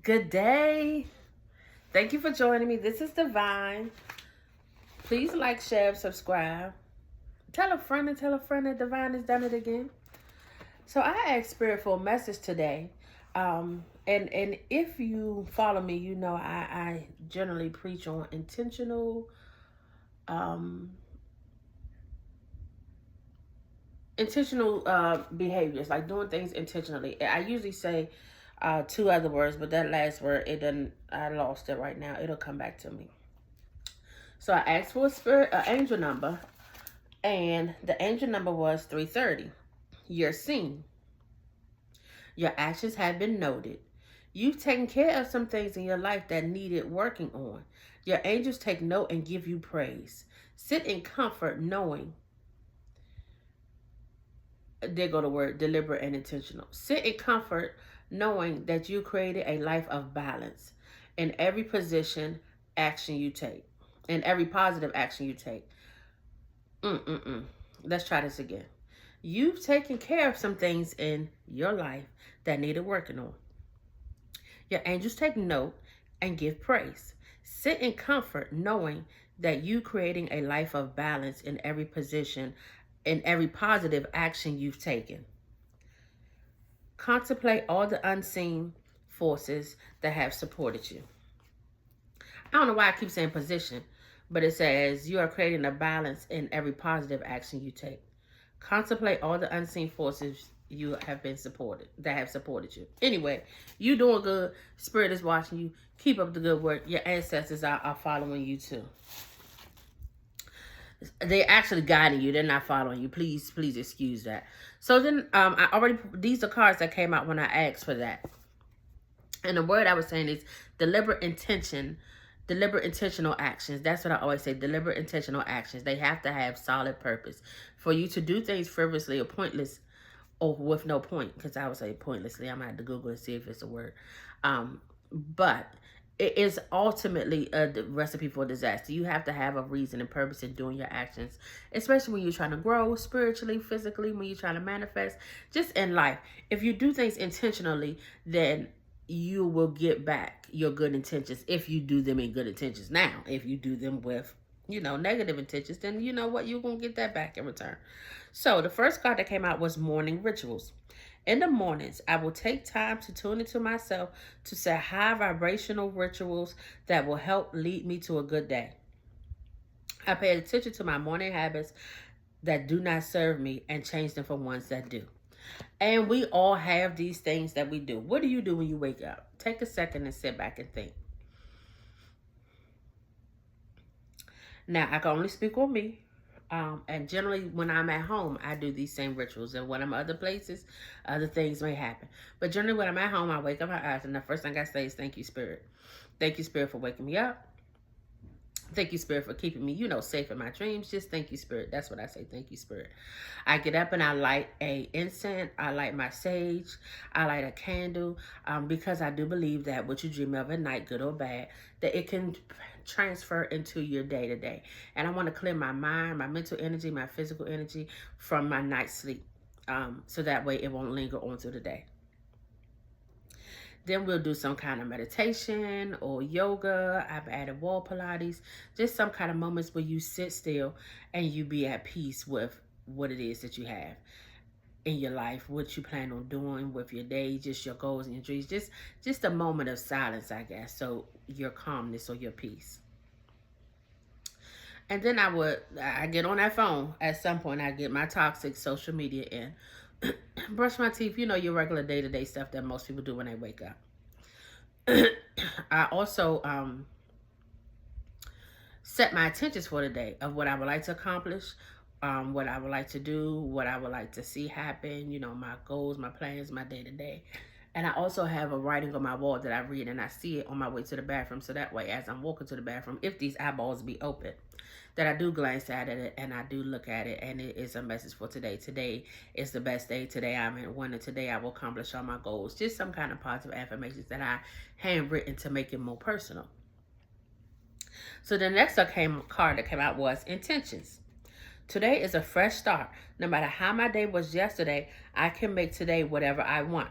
Good day. Thank you for joining me. This is Divine. Please like, share, subscribe. Tell a friend and tell a friend that Divine has done it again. So I asked Spirit for a message today. And if you follow me, you know I generally preach on um, intentional behaviors, like doing things intentionally. I usually say two other words, but that last word, it doesn't. I lost it right now. It'll come back to me. So I asked for an angel number, and the angel number was 330. You're seen. Your actions have been noted. You've taken care of some things in your life that needed working on. Your angels take note and give you praise. Sit in comfort knowing, there go the word, deliberate and intentional. Sit in comfort knowing that you created a life of balance in every position, action you take, in every positive action you take. Let's try this again. You've taken care of some things in your life that needed working on. Your angels take note and give praise. Sit in comfort knowing that you creating a life of balance in every position, in every positive action you've taken. Contemplate all the unseen forces that have supported you. I don't know why I keep saying position, but it says you are creating a balance in every positive action you take. Contemplate all the unseen forces you have been supported, that have supported you. Anyway, you doing good. Spirit is watching you. Keep up the good work. Your ancestors are following you too. They're actually guiding you. They're not following you. Please excuse that. So then these are cards that came out when I asked for that. And the word I was saying is deliberate intentional actions. That's what I always say. Deliberate intentional actions. They have to have solid purpose. For you to do things frivolously or pointless, or with no point, because I would say pointlessly. I'm going to have to Google and see if it's a word. But it is ultimately a recipe for disaster. You have to have a reason and purpose in doing your actions, especially when you're trying to grow spiritually, physically, when you're trying to manifest, just in life. If you do things intentionally, then you will get back your good intentions if you do them in good intentions. Now, if you do them with, negative intentions, then you know what? You're going to get that back in return. So the first card that came out was morning rituals. In the mornings, I will take time to tune into myself to set high vibrational rituals that will help lead me to a good day. I pay attention to my morning habits that do not serve me and change them for ones that do. And we all have these things that we do. What do you do when you wake up? Take a second and sit back and think. Now, I can only speak on me. And generally, when I'm at home, I do these same rituals. And when I'm other places, other things may happen. But generally, when I'm at home, I wake up my eyes, and the first thing I say is, thank you, Spirit. Thank you, Spirit, for waking me up. Thank you, Spirit, for keeping me, safe in my dreams. Just thank you, Spirit. That's what I say. Thank you, Spirit. I get up and I light a incense. I light my sage. I light a candle because I do believe that what you dream of at night, good or bad, that it can transfer into your day-to-day. And I want to clear my mind, my mental energy, my physical energy from my night's sleep. So that way it won't linger onto the day. Then we'll do some kind of meditation or yoga. I've added wall Pilates. Just some kind of moments where you sit still and you be at peace with what it is that you have in your life, what you plan on doing with your day, just your goals and your dreams. Just a moment of silence, I guess, so your calmness or your peace. And then I get on that phone. At some point, I get my toxic social media in. Brush my teeth, your regular day-to-day stuff that most people do when they wake up. I also set my intentions for the day of what I would like to accomplish, what I would like to do, what I would like to see happen, my goals, my plans, my day-to-day. And I also have a writing on my wall that I read, and I see it on my way to the bathroom. So that way, as I'm walking to the bathroom, if these eyeballs be open, that I do glance at it and I do look at it, and it is a message for today. Today is the best day. Today I'm in one, and today I will accomplish all my goals. Just some kind of positive affirmations that I handwritten to make it more personal. So the next card that came out was intentions. Today is a fresh start. No matter how my day was yesterday, I can make today whatever I want.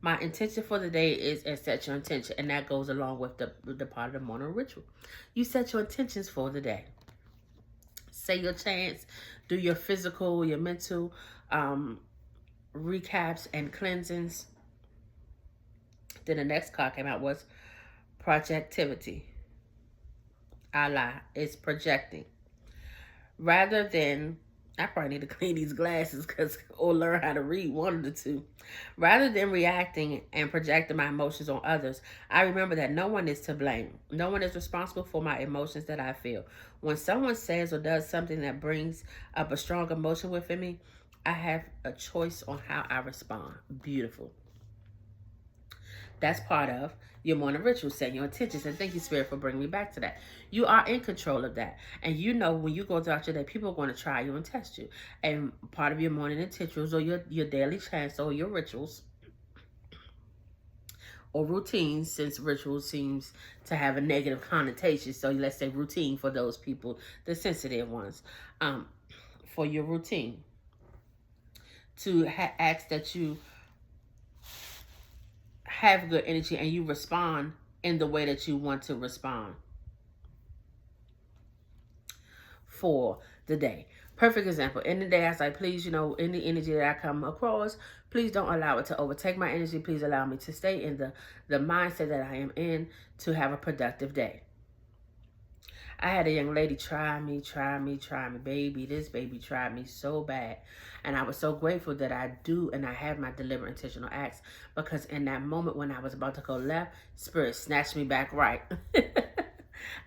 My intention for the day is and set your intention. And that goes along with the part of the morning ritual. You set your intentions for the day. Say your chants, do your physical, your mental recaps and cleansings. Then the next card came out was projectivity. Allah is projecting. Rather than, I probably need to clean these glasses or learn how to read, one of the two. Rather than reacting and projecting my emotions on others, I remember that no one is to blame. No one is responsible for my emotions that I feel. When someone says or does something that brings up a strong emotion within me, I have a choice on how I respond. Beautiful. That's part of your morning ritual, setting your intentions. And thank you, Spirit, for bringing me back to that. You are in control of that. And you know when you go throughout your day, people are going to try you and test you. And part of your morning intentions or your daily chants or your rituals or routines, since ritual seems to have a negative connotation. So let's say routine for those people, the sensitive ones, for your routine. To ask that you have good energy and you respond in the way that you want to respond for the day. Perfect example. In the day, I say, please, any energy that I come across, please don't allow it to overtake my energy. Please allow me to stay in the mindset that I am in to have a productive day. I had a young lady try me. Baby, this baby tried me so bad. And I was so grateful that I do and I have my deliberate intentional acts, because in that moment when I was about to go left, Spirit snatched me back right.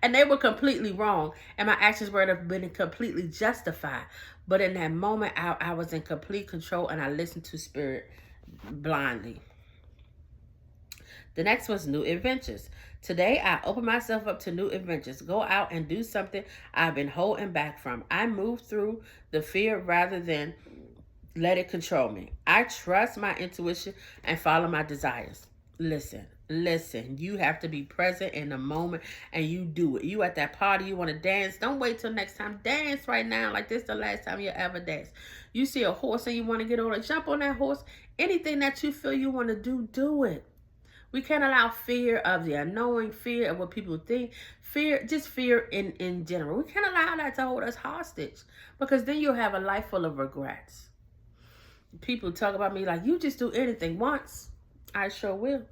And they were completely wrong. And my actions would have been completely justified. But in that moment, I was in complete control and I listened to Spirit blindly. The next was new adventures. Today, I open myself up to new adventures. Go out and do something I've been holding back from. I move through the fear rather than let it control me. I trust my intuition and follow my desires. Listen. You have to be present in the moment and you do it. You at that party, you want to dance. Don't wait till next time. Dance right now like this is the last time you ever dance. You see a horse and you want to get on it, jump on that horse. Anything that you feel you want to do, do it. We can't allow fear of the unknown, fear of what people think, fear in general. We can't allow that to hold us hostage, because then you'll have a life full of regrets. People talk about me like, you just do anything once. I sure will.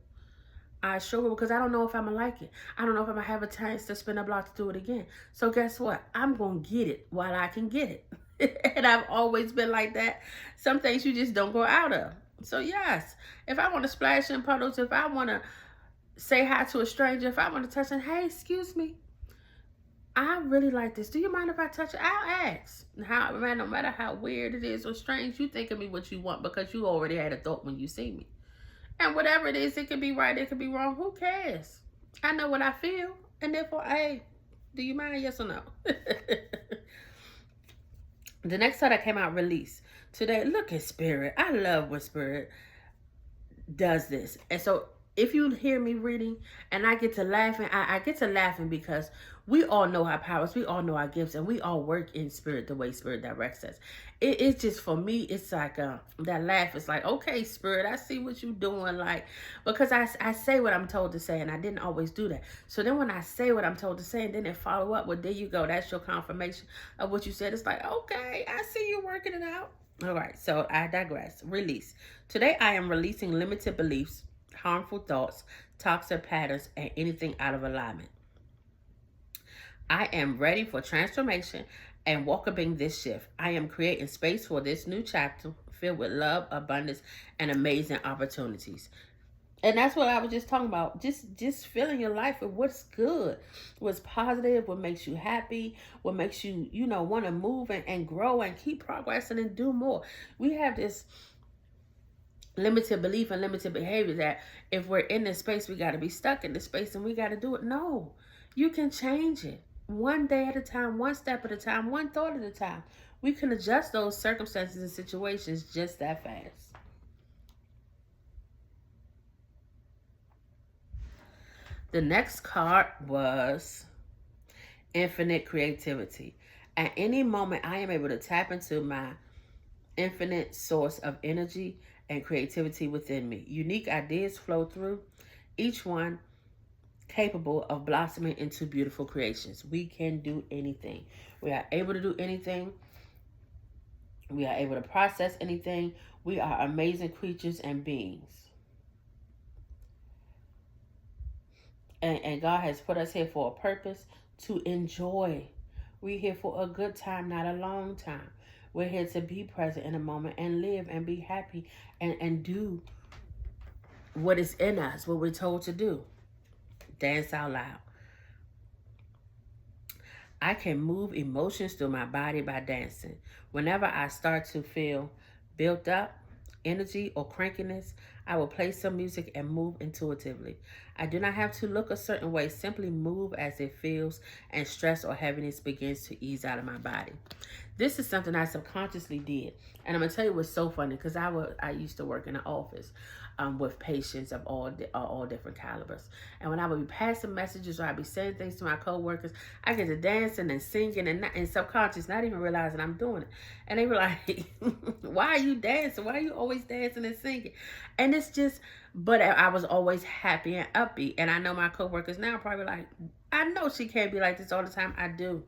Because I don't know if I'm going to like it. I don't know if I'm going to have a chance to spin a block to do it again. So guess what? I'm going to get it while I can get it. And I've always been like that. Some things you just don't go out of. So yes, if I want to splash in puddles, if I want to say hi to a stranger, if I want to touch them, hey, excuse me, I really like this. Do you mind if I touch it? I'll ask. No matter how weird it is or strange, you think of me what you want, because you already had a thought when you see me. And whatever it is, it could be right, it could be wrong. Who cares? I know what I feel. And therefore, hey, do you mind? Yes or no? The next card that came out, release. Today, look at Spirit. I love when Spirit does this. And so if you hear me reading and I get to laughing, I get to laughing because we all know our powers, we all know our gifts, and we all work in Spirit the way Spirit directs us. It's just, for me, it's like that laugh is like, okay, Spirit, I see what you're doing, like, because I say what I'm told to say, and I didn't always do that. So then when I say what I'm told to say, and then they follow up, well, there you go. That's your confirmation of what you said. It's like, okay, I see you working it out. All right, so I digress. Release. Today, I am releasing limited beliefs, harmful thoughts, toxic patterns, and anything out of alignment. I am ready for transformation and welcoming this shift. I am creating space for this new chapter filled with love, abundance, and amazing opportunities. And that's what I was just talking about. Just filling your life with what's good, what's positive, what makes you happy, what makes you, want to move and grow and keep progressing and do more. We have this limited belief and limited behavior that if we're in this space, we got to be stuck in this space and we got to do it. No, you can change it. One day at a time, one step at a time, one thought at a time. We can adjust those circumstances and situations just that fast. The next card was infinite creativity. At any moment, I am able to tap into my infinite source of energy and creativity within me. Unique ideas flow through, each one capable of blossoming into beautiful creations. We can do anything. We are able to do anything. We are able to process anything. We are amazing creatures and beings. And God has put us here for a purpose, to enjoy. We're here for a good time, not a long time. We're here to be present in a moment and live and be happy and do what is in us, what we're told to do. Dance out loud. I can move emotions through my body by dancing. Whenever I start to feel built up, energy, or crankiness, I will play some music and move intuitively. I do not have to look a certain way, simply move as it feels, and stress or heaviness begins to ease out of my body. This is something I subconsciously did. And I'm going to tell you what's so funny, because I used to work in an office with patients of all different calibers. And when I would be passing messages or I'd be saying things to my coworkers, I get to dancing and singing and subconscious, not even realizing I'm doing it. And they were like, why are you dancing? Why are you always dancing and singing? And it's just, but I was always happy and upbeat. And I know my coworkers now are probably like, I know she can't be like this all the time. I do.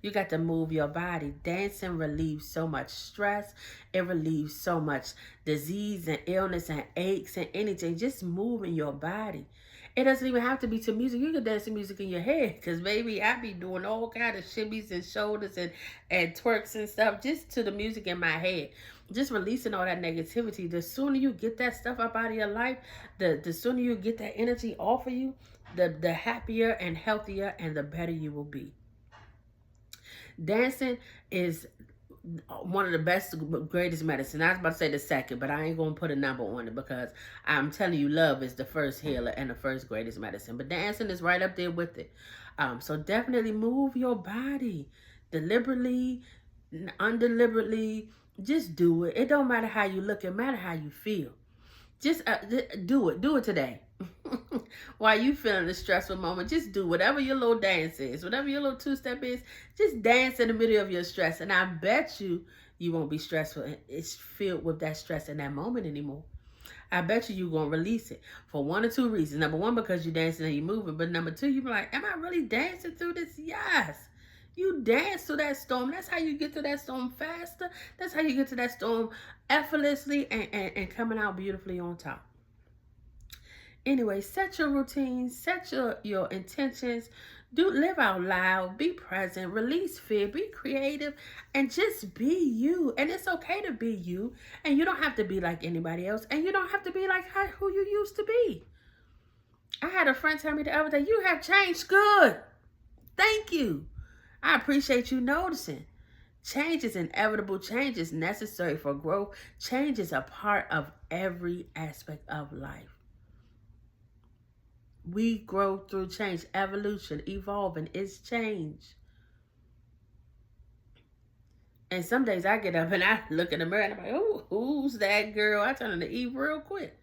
You got to move your body. Dancing relieves so much stress. It relieves so much disease and illness and aches and anything. Just moving your body. It doesn't even have to be to music. You can dance to music in your head. Because, baby, I be doing all kind of shimmies and shoulders and twerks and stuff just to the music in my head. Just releasing all that negativity. The sooner you get that stuff up out of your life, the sooner you get that energy off of you, the happier and healthier and the better you will be. Dancing is one of the best, greatest medicine. I was about to say the second, but I ain't going to put a number on it, because I'm telling you, love is the first healer and the first greatest medicine. But dancing is right up there with it. So definitely move your body. Deliberately, undeliberately, just do it. It don't matter how you look. It matter how you feel. Just do it. Do it today. While you feeling the stressful moment, just do whatever your little dance is, whatever your little two-step is. Just dance in the middle of your stress, and I bet you won't be stressful. It's filled with that stress in that moment anymore. I bet you're going to release it for one or two reasons. Number one, because you're dancing and you're moving. But number two, you be like, am I really dancing through this? Yes. You dance through that storm. That's how you get to that storm faster. That's how you get to that storm effortlessly and coming out beautifully on top. Anyway, set your routines, set your intentions, live out loud, be present, release fear, be creative, and just be you. And it's okay to be you, and you don't have to be like anybody else, and you don't have to be like who you used to be. I had a friend tell me the other day, you have changed good. Thank you. I appreciate you noticing. Change is inevitable. Change is necessary for growth. Change is a part of every aspect of life. We grow through change. Evolution, evolving is change. And some days I get up and I look in the mirror and I'm like, oh, who's that girl? I turn into Eve real quick.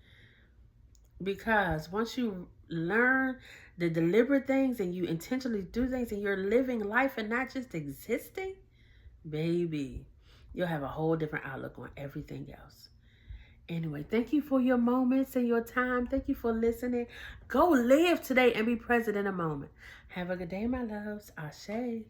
Because once you learn the deliberate things and you intentionally do things and you're living life and not just existing, baby, you'll have a whole different outlook on everything else. Anyway, thank you for your moments and your time. Thank you for listening. Go live today and be present in a moment. Have a good day, my loves. Ashe.